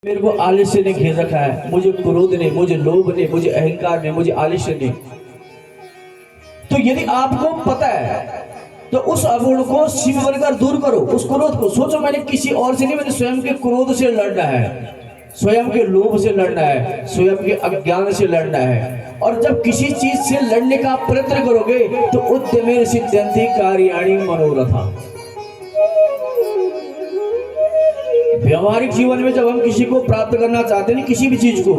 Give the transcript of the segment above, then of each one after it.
मेरे को आलस्य ने घेर रखा है, मुझे क्रोध ने, मुझे लोभ ने, मुझे अहंकार ने, मुझे आलस्य ने। तो यदि आपको पता है तो उस अवगुण को शिव बनकर दूर करो। उस क्रोध को सोचो, मैंने किसी और से नहीं, मैंने स्वयं के क्रोध से लड़ना है, स्वयं के लोभ से लड़ना है, स्वयं के अज्ञान से लड़ना है। और जब किसी चीज से लड़ने का प्रयत्न करोगे तो उद्यमे सिद्ध्यन्ति कार्याणि मनोरथा। व्यवहारिक जीवन में जब हम किसी को प्राप्त करना चाहते हैं, किसी भी चीज को,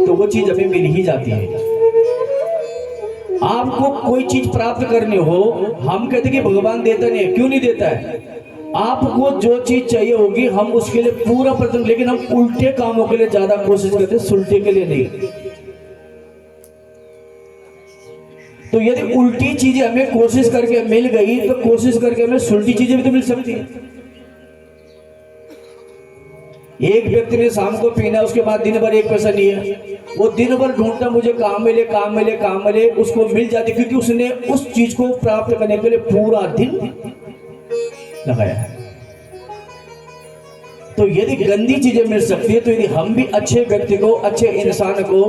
तो वो चीज हमें मिल ही जाती है। आपको कोई चीज प्राप्त करनी हो, हम कहते कि भगवान देता नहीं है। क्यों नहीं देता है? आपको जो चीज चाहिए होगी हम उसके लिए पूरा प्रयत्न, लेकिन हम उल्टे कामों के लिए ज्यादा कोशिश करते हैं, सुलटे के लिए नहीं। तो यदि उल्टी चीजें हमें कोशिश करके मिल गई तो कोशिश करके हमें सुलटी चीजें भी तो मिल सकती है। एक व्यक्ति ने शाम को पीना, उसके बाद दिन भर एक पैसा नहीं है, वो दिन भर ढूंढता मुझे काम मिले, काम मिले, काम मिले, उसको मिल जाती, क्योंकि उसने उस चीज को प्राप्त करने के लिए पूरा दिन लगाया है। तो यदि गंदी चीजें मिल सकती है, तो यदि हम भी अच्छे व्यक्ति को, अच्छे इंसान को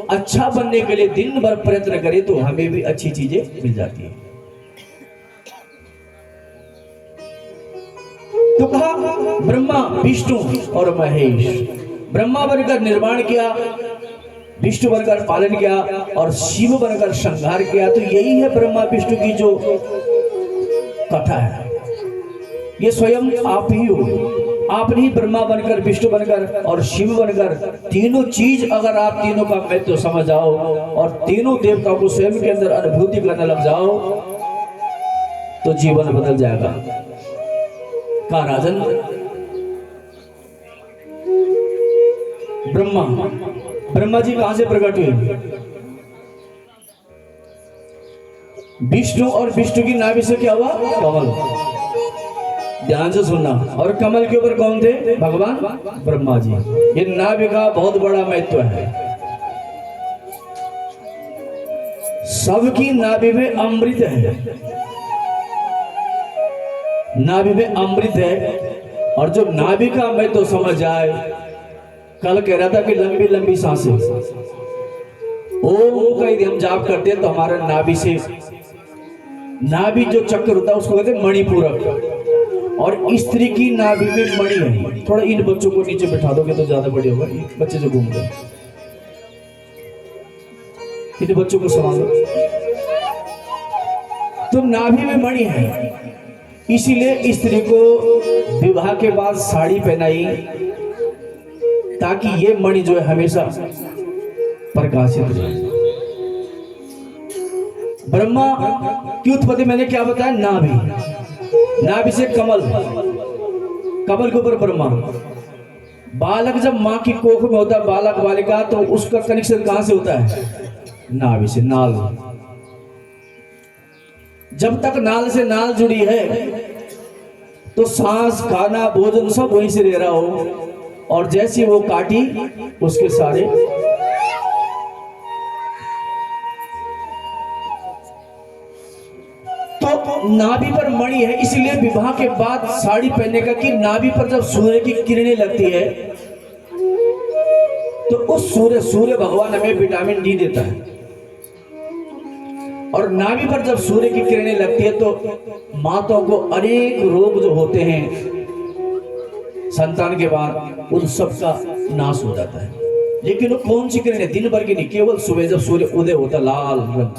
अच्छा बनने के लिए दिन भर प्रयत्न करें तो हमें भी अच्छी चीजें मिल जाती है। तो कहा ब्रह्मा, विष्णु और महेश। ब्रह्मा बनकर निर्माण किया, विष्णु बनकर पालन किया और शिव बनकर संहार किया। तो यही है ब्रह्मा विष्णु की जो कथा है, ये स्वयं आप ही हो। आप नहीं ब्रह्मा बनकर, विष्णु बनकर और शिव बनकर, तीनों चीज अगर आप तीनों का महत्व समझ जाओ और तीनों देवताओं को स्वयं के अंदर अनुभूति करने लग जाओ तो जीवन बदल जाएगा। कहा राजन, ब्रह्मा जी कहां से प्रकट हुए? विष्णु, और विष्णु की नाभि से क्या हुआ? कमल। ध्यान से सुनना। और कमल के ऊपर कौन थे? भगवान ब्रह्मा जी। ये नाभि का बहुत बड़ा महत्व है। सबकी नाभि में अमृत है, नाभि में अमृत है। और जो नाभि का मैं तो समझ जाए, कल कह रहा था कि लंबी लंबी सांसें, ओम का यदि हम जाप करते हैं तो हमारा नाभि से, नाभि जो चक्र होता है उसको कहते हैं मणिपूरक। और स्त्री की नाभि में मणि है। थोड़ा इन बच्चों को नीचे बैठा दोगे तो ज्यादा बढ़िया होगा, बच्चे जो घूम गए, इन बच्चों को संभालो। तो नाभि में मणि है, इसीलिए स्त्री को विवाह के बाद साड़ी पहनाई, ताकि ये मणि जो है हमेशा प्रकाशित रहे। ब्रह्मा की उत्पत्ति मैंने क्या बताया? नाभि, नाभि से कमल, कमल के ऊपर ब्रह्मा। बालक जब माँ की कोख में होता है, बालक बालिका, तो उसका कनेक्शन कहां से होता है? नाभि से, नाल। जब तक नाल से नाल जुड़ी है तो सांस, खाना, भोजन सब वहीं से ले रहा हो, और जैसी वो काटी उसके सारे तो नाभि पर मणि है। इसलिए विवाह के बाद साड़ी पहनने का कि नाभि पर जब सूर्य की किरणें लगती है तो उस सूर्य भगवान हमें विटामिन डी देता है। और नाभि पर जब सूर्य की किरणें लगती है तो माताओं को अनेक रोग जो होते हैं संतान के बाद, उन सब का नाश हो जाता है। लेकिन वो कौन सी किरणें? दिन भर की नहीं, केवल सुबह जब सूर्य उदय होता है, लाल रंग।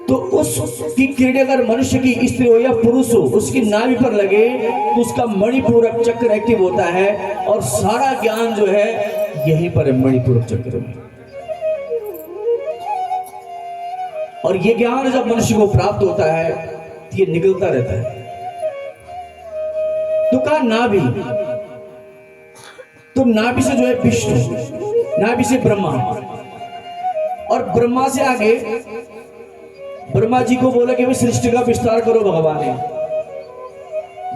तो उसकी किरणें अगर मनुष्य की, स्त्री हो या पुरुष हो, उसकी नाभि पर लगे तो उसका मणिपूरक चक्र एक्टिव होता है और सारा ज्ञान जो है यहीं पर है, मणिपूरक चक्र में। और ये ज्ञान जब मनुष्य को प्राप्त होता है तो ये निकलता रहता है। तो कहा नाभि, तो नाभि से जो है विष्णु, नाभि से ब्रह्मा, और ब्रह्मा से आगे ब्रह्मा जी को बोला कि सृष्टि का विस्तार करो भगवान ने।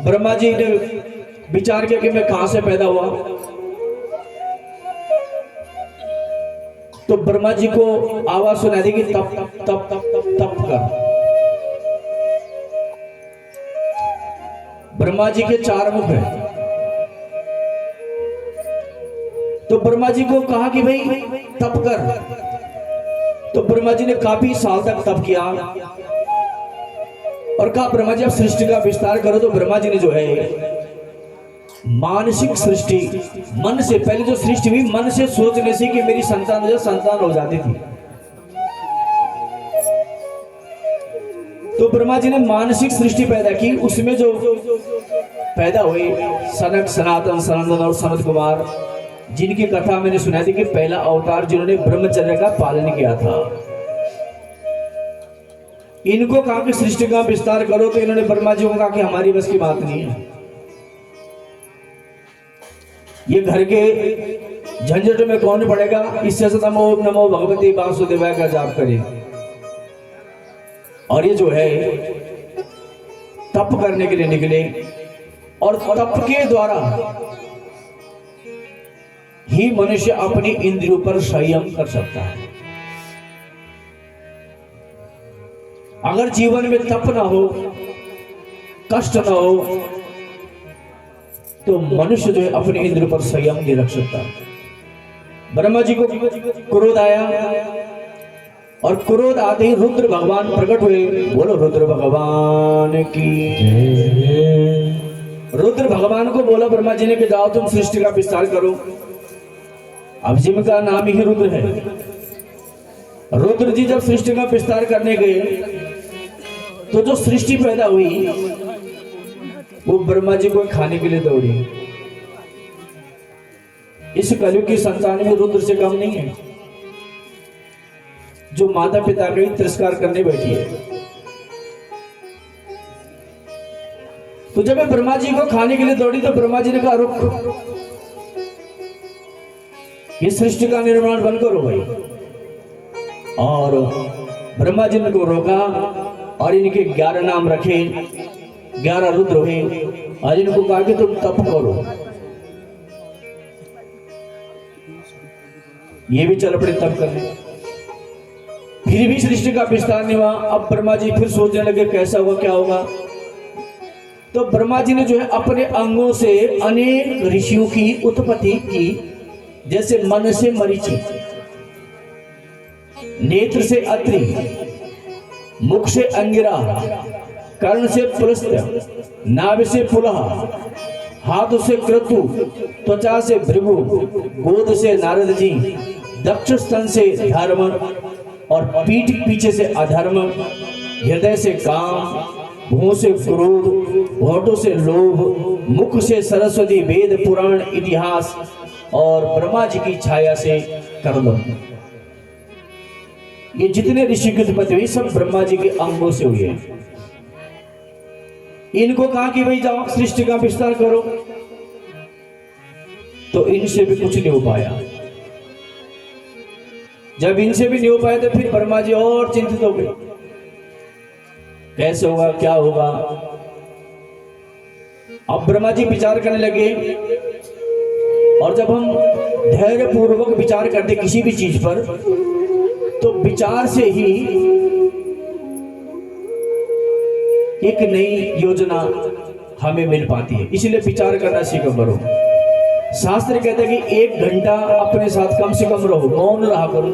ब्रह्मा जी ने विचार किया कि मैं कहां से पैदा हुआ। तो ब्रह्मा जी को आवाज सुनाई दी कि तप तप तप तप तप तप कर। ब्रह्मा जी के 4 मुख हैं। तो ब्रह्मा जी को कहा कि भाई तप कर। तो ब्रह्मा जी ने काफी साल तक तप किया और कहा ब्रह्मा जी आप सृष्टि का विस्तार करो। तो ब्रह्मा जी ने जो है मानसिक सृष्टि, मन से पहले जो सृष्टि हुई, मन से सोचने से कि मेरी संतान हो जाती थी। तो ब्रह्मा जी ने मानसिक सृष्टि पैदा की। उसमें जो पैदा हुए सनक, सनातन, सनंदन और सनत कुमार, जिनकी कथा मैंने सुनाई थी कि पहला अवतार जिन्होंने ब्रह्मचर्य का पालन किया था। इनको कहा कि सृष्टि का विस्तार करो। तो इन्होंने ब्रह्मा जी को कहा कि हमारी बस की बात नहीं है, ये घर के झंझट में कौन पड़ेगा, इससे सतम ओम नमो भगवती वासुदेवाय का जाप करें। और ये जो है तप करने के लिए निकले और तप के द्वारा ही मनुष्य अपनी इंद्रियों पर संयम कर सकता है। अगर जीवन में तप ना हो, कष्ट ना हो, तो मनुष्य जो है अपने इंद्रियों पर संयम नहीं रख सकता। ब्रह्मा जी को क्रोध आया और क्रोध आते ही रुद्र भगवान प्रकट हुए। बोलो रुद्र भगवान की। रुद्र भगवान को बोला ब्रह्मा जी ने कि जाओ तुम सृष्टि का विस्तार करो। अब जिनका नाम ही रुद्र है। रुद्र जी जब सृष्टि का विस्तार करने गए तो जो सृष्टि पैदा हुई वो ब्रह्मा जी को खाने के लिए दौड़ी। इस कलयुग की संतान में रुद्र से कम नहीं है, जो माता पिता का ही तिरस्कार करने बैठी है। तो जब ब्रह्मा जी को खाने के लिए दौड़ी तो ब्रह्मा जी ने कहा रुक, ये सृष्टि का निर्माण बंद करो भाई। और ब्रह्मा जी ने को रोका और इनके 11 नाम रखे, 11 रुद्र हुए और इनको कहा कि तुम तप करो। ये भी चल पड़े तप करने। फिर भी सृष्टि का विस्तार नहीं हुआ। अब ब्रह्मा जी फिर सोचने लगे कैसा होगा, क्या होगा। तो ब्रह्मा जी ने जो है अपने अंगों से अनेक ऋषियों की उत्पत्ति की, जैसे मन से मरीचि, नेत्र से अत्रि, मुख से अंगिरा, कर्ण से पुलस्त्य, नाभि से पुलह, हाथ से क्रतु, त्वचा से भृगु, गोद से नारद जी, दक्ष स्तन से धर्म और पीठ पीछे से अधर्म, हृदय से काम, भूं से क्रोध, होठों से लोभ, मुख से सरस्वती, वेद पुराण इतिहास और ब्रह्मा जी की छाया से कर्म। ये जितने ऋषि की उत्पत्ति हुई सब ब्रह्मा जी के अंगों से हुई है। इनको कहा कि भाई जाओ सृष्टि का विस्तार करो, तो इनसे भी कुछ नहीं हो पाया। जब इनसे भी नहीं हो पाया तो फिर ब्रह्मा जी और चिंतित हो गए, कैसे होगा, क्या होगा। अब ब्रह्मा जी विचार करने लगे। और जब हम धैर्य पूर्वक विचार करते किसी भी चीज पर, तो विचार से ही एक नई योजना हमें मिल पाती है। इसलिए विचार करना सीखो करो। शास्त्र कहता है कि 1 घंटा अपने साथ कम से कम रहो, मौन रहा करो।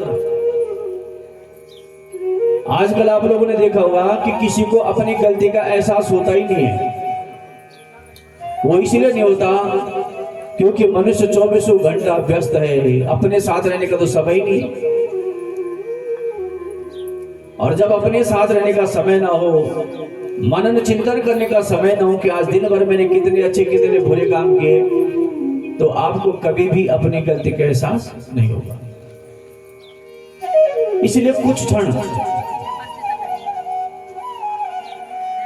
आजकल आप लोगों ने देखा होगा कि किसी को अपनी गलती का एहसास होता ही नहीं है। वो इसलिए नहीं होता क्योंकि मनुष्य 24 घंटा व्यस्त है, अपने साथ रहने का तो समय ही नहीं। और जब अपने साथ रहने का समय ना हो, मनन चिंतन करने का समय ना हो कि आज दिन भर मैंने कितने अच्छे कितने बुरे काम किए, तो आपको कभी भी अपनी गलती का एहसास नहीं होगा। इसलिए कुछ क्षण,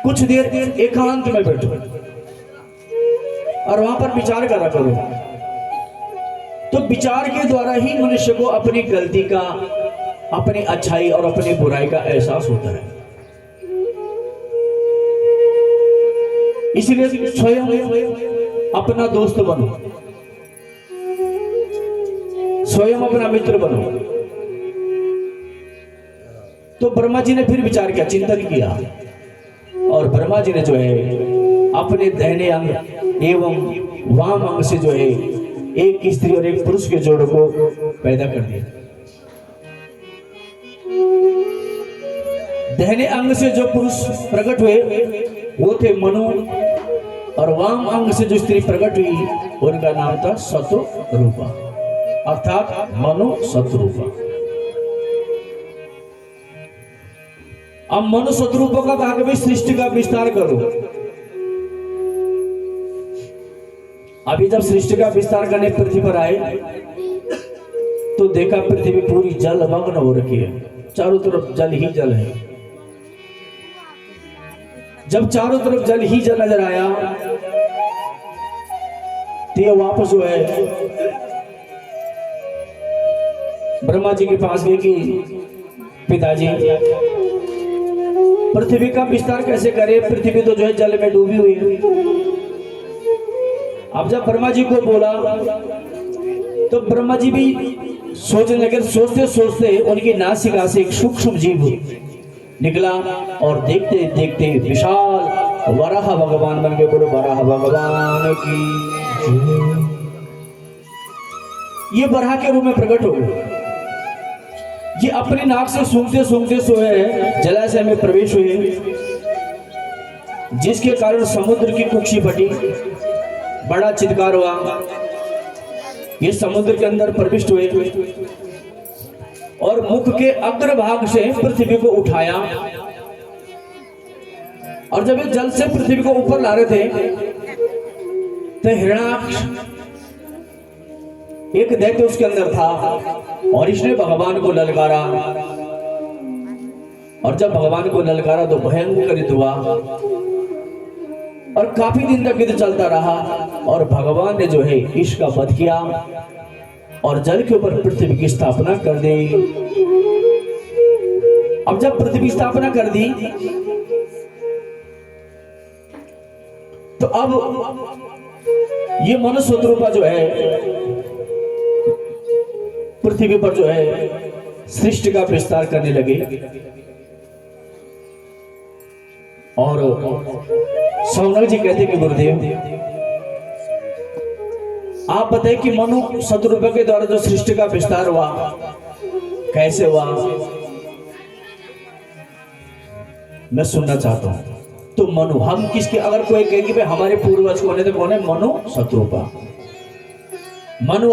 कुछ देर एकांत में बैठो और वहां पर विचार करा करो। तो विचार के द्वारा ही मनुष्य को अपनी गलती का, अपनी अच्छाई और अपनी बुराई का एहसास होता है। इसलिए स्वयं अपना दोस्त बनो, स्वयं अपना मित्र बनो। तो ब्रह्मा जी ने फिर विचार किया, चिंतन किया और ब्रह्मा जी ने जो है अपने दाहिने अंग एवं वाम अंग से जो है एक स्त्री और एक पुरुष के जोड़ को पैदा कर दिया। दाहिने अंग से जो पुरुष प्रकट हुए वो थे मनु, और वाम अंग से जो स्त्री प्रकट हुई उनका नाम था शत्रुरूपा, अर्थात मनु शत्रुरूपा। अब मनु शत्रुरूपा का कहा कि भाई सृष्टि का विस्तार करो। अभी जब सृष्टि का विस्तार करने पृथ्वी पर आए तो देखा पृथ्वी पूरी जलमग्न हो रखी है, चारों तरफ जल ही जल है। जब चारों तरफ जल ही जल नजर आया तो ये वापस जो है ब्रह्मा जी के पास गए कि पिताजी पृथ्वी का विस्तार कैसे करें, पृथ्वी तो जो है जल में डूबी हुई है। अब जब ब्रह्मा जी को बोला तो ब्रह्मा जी भी सोचने लगे। सोचते सोचते उनकी नासिका से एक सूक्ष्म जीव निकला और देखते देखते विशाल वराह भगवान बन के बोलो वराह भगवान की। ये वराह के रूप में प्रकट हो गए। ये अपनी नाक से सूंघते सूंघते सोए जलाशय में प्रवेश हुए, जिसके कारण समुद्र की कुक्षी फटी, बड़ा चित्कार हुआ। ये समुद्र के अंदर प्रविष्ट हुए और मुख के अग्रभाग से पृथ्वी को उठाया, और जब ये जल से पृथ्वी को ऊपर ला रहे थे तो हिरण्याक्ष एक दैत्य उसके अंदर था और इसने भगवान को ललकारा। और जब भगवान को ललकारा तो भयंकर युद्ध हुआ और काफी दिन तक युद्ध चलता रहा, और भगवान ने जो है इसका वध किया और जल के ऊपर पृथ्वी की स्थापना कर दी। अब जब पृथ्वी की स्थापना कर दी तो अब ये मनु शत्रुरूपा जो है पृथ्वी पर जो है सृष्टि का विस्तार करने लगे। और सौनक जी कहते कि गुरुदेव आप बताइए कि मनु शत्रुरूपा के द्वारा जो सृष्टि का विस्तार हुआ कैसे हुआ, मैं सुनना चाहता हूं। तो मनु हम किसके, अगर कोई कहे कि भाई हमारे पूर्वज कौन है तो कौन है, मनु शत्रुरूपा। मनु